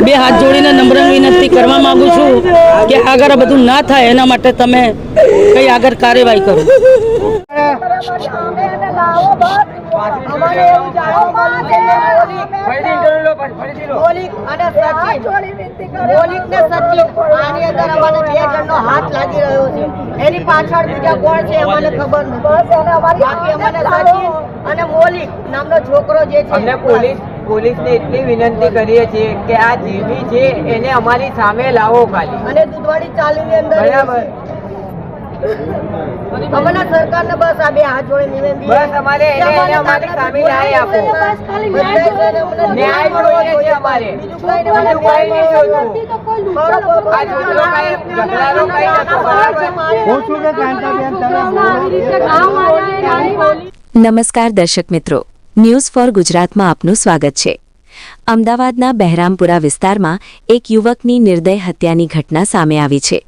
બે હાથ જોડીને નમ્ર વિનંતી કરવા માંગુ છું કે આગળ આ બધું ના થાય એના માટે તમે કઈ આગળ કાર્યવાહી કરો। હાથ લાગી રહ્યો છે એની પાછળ બીજા કોણ છે અમને ખબર નથી। અને મોલિક નામનો છોકરો જે છે અમને પોલીસને એટલી વિનંતી કરીએ છીએ કે આ જીવી છે એને અમારી સામે લાવો ખાલી। અને દુધવાડી ચાલીની અંદર બરાબર અમને સરકારને બસ આ બે હાથ જોડે વિનંતી બસ અમારે એને અમારી સામે ન્યાય આપો। ન્યાય જોઈએ છે અમારે, બીજું કઈ નહીં જોતું। આ છોકરો કઈ ઝઘડાનો કઈ નતો બરાબર। નમસ્કાર દર્શક મિત્રો, ન્યૂઝ ફોર ગુજરાતમાં આપનું સ્વાગત છે। અમદાવાદના બહેરામપુરા વિસ્તારમાં એક યુવકની નિર્દય હત્યાની ઘટના સામે આવી છે।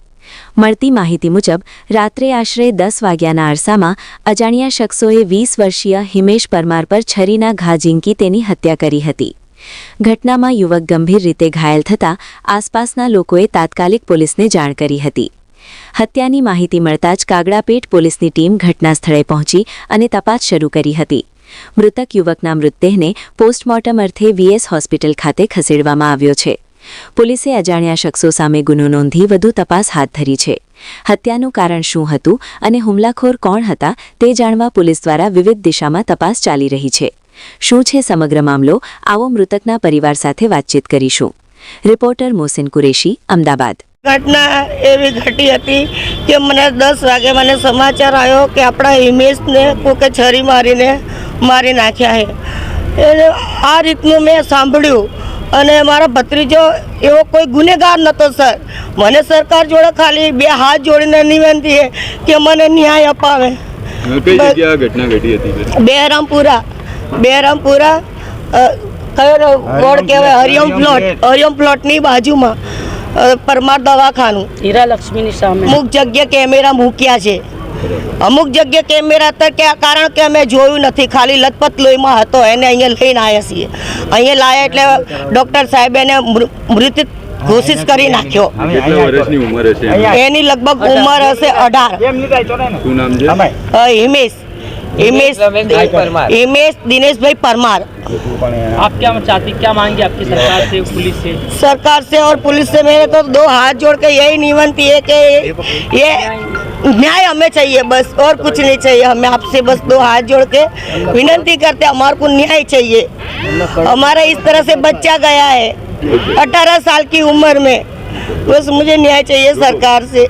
મળતી માહિતી મુજબ રાત્રે આશરે 10 વાગ્યાના અરસામાં અજાણ્યા શખ્સોએ 20 વર્ષીય હિમેશ પરમાર પર છરીના ઘા ઝીંકી તેની હત્યા કરી હતી। ઘટનામાં યુવક ગંભીર રીતે ઘાયલ થતાં આસપાસના લોકોએ તાત્કાલિક પોલીસને જાણ કરી હતી। હત્યાની માહિતી મળતા જ કાગડાપેટ પોલીસની ટીમ ઘટના સ્થળે પહોંચી અને તપાસ શરૂ કરી હતી। મૃતક યુવકના મૃતદેહને પોસ્ટમોર્ટમ અર્થે વીએસ હોસ્પિટલ ખાતે ખસેડવામાં આવ્યો છે। પોલીસે અજાણ્યા શખ્સો સામે ગુનો નોંધી વધુ તપાસ હાથ ધરી છે। હત્યાનું કારણ શું હતું અને હુમલાખોર કોણ હતા તે જાણવા પોલીસ દ્વારા વિવિધ દિશામાં તપાસ ચાલી રહી છે। શું છે સમગ્ર મામલો, આવો મૃતકના પરિવાર સાથે વાતચીત કરીશું। રિપોર્ટર મોહસિન કુરેશી, અમદાવાદ। ઘટના એવી ઘટી હતી કે મને 10 વાગે મને સમાચાર આવ્યો કે આપણા હિમેશને કોકે છરી મારીને મારી નાખ્યા છે। એને આ રીતનું મેં સાંભળ્યું અને મારા ભત્રીજો એવો કોઈ ગુનેગાર નહોતો સર। મને સરકાર જોડે ખાલી બે હાથ જોડીને વિનંતી છે કે મને ન્યાય અપાવે। કઈ જગ્યાએ ઘટના ઘટી હતી? બહેરામપુરા કયો રોડ કહેવાય? હરિયમ પ્લોટની બાજુમાં પરમાર દવાખાનું। હીરા લક્ષ્મીની સામે અમુક જગ્યાએ કેમેરા મૂક્યા છે, અમુક જગ્યાએ કેમેરા હતા કે કારણ કે અમે જોયું નથી, ખાલી લથપથ લોહીમાં હતો એને અહીંયા લઈને આવ્યા છીએ। અહીંયા લાયા એટલે ડૉક્ટર સાહેબ એને મૃત ઘોષિત કરી નાખ્યો। કેટલા વર્ષની ઉંમર હશે? એની લગભગ ઉંમર હશે 18। શું નામ છે? हिमेश दिनेश भाई परमार। आप क्या चाहती, क्या मांगे आपकी सरकार से, पुलिस से? सरकार से और पुलिस से मेरे तो दो हाथ जोड़ के यही विनती है कि ये न्याय हमें चाहिए बस, और कुछ नहीं चाहिए हमें। आपसे बस दो हाथ जोड़ के विनती करते, हमारे को न्याय चाहिए। हमारा इस तरह से बच्चा गया है 18 साल की उम्र में, बस मुझे न्याय चाहिए सरकार से।